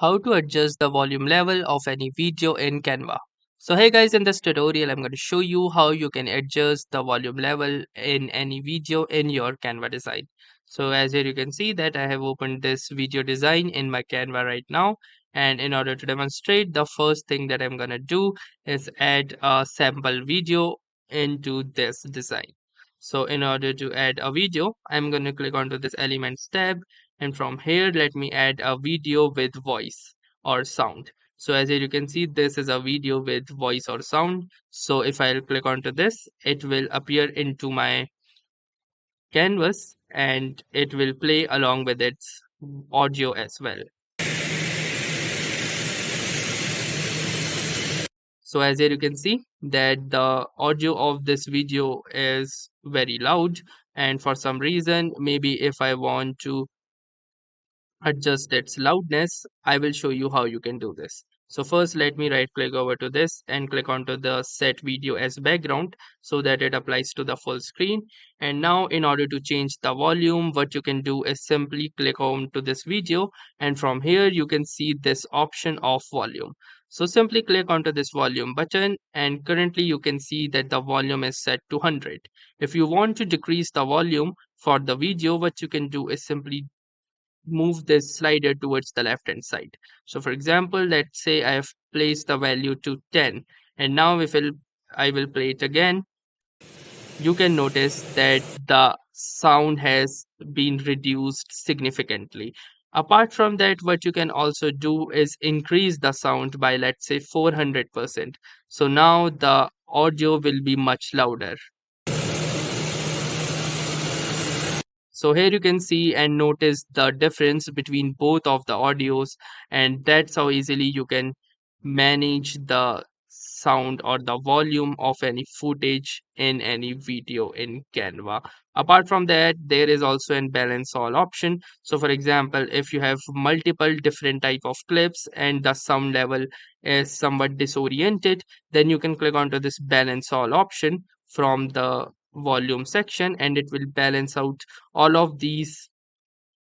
How to adjust the volume level of any video in Canva. So hey guys, in this tutorial I'm going to show you how you can adjust the volume level in any video in your Canva design. So as here you can see that I have opened this video design in my Canva right now, and in order to demonstrate, the first thing that I'm going to do is add a sample video into this design. So in order to add a video, I'm going to click onto this elements tab, and from here let me add a video with voice or sound. So as here you can see, this is a video with voice or sound. So if I'll click onto this, it will appear into my canvas and it will play along with its audio as well. So as here you can see that the audio of this video is very loud, and for some reason, maybe if I want to adjust its loudness, I will show you how you can do this. So first let me right click over to this and click onto the set video as background so that it applies to the full screen. And now in order to change the volume, what you can do is simply click on to this video, and from here you can see this option of volume. So simply click onto this volume button, and currently you can see that the volume is set to 100. If you want to decrease the volume for the video, what you can do is simply move this slider towards the left hand side. So for example, let's say I have placed the value to 10, and now if I will play it again, you can notice that the sound has been reduced significantly. Apart from that, what you can also do is increase the sound by, let's say, 400%. So now the audio will be much louder. So here you can see and notice the difference between both of the audios, and that's how easily you can manage the sound or the volume of any footage in any video in Canva. Apart from that, there is also an balance all option. So for example, if you have multiple different type of clips and the sound level is somewhat disoriented, then you can click onto this balance all option from the volume section, and it will balance out all of these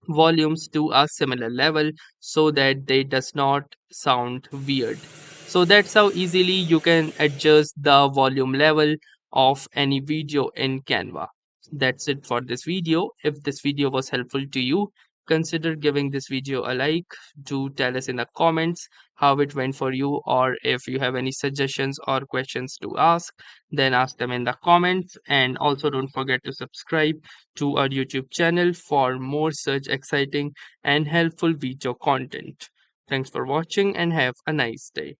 volumes to a similar level so that they does not sound weird. So that's how easily you can adjust the volume level of any video in Canva. That's it for this video. If this video was helpful to you, consider giving this video a like. Do tell us in the comments how it went for you, or if you have any suggestions or questions to ask, then ask them in the comments. And also don't forget to subscribe to our YouTube channel for more such exciting and helpful video content. Thanks for watching and have a nice day.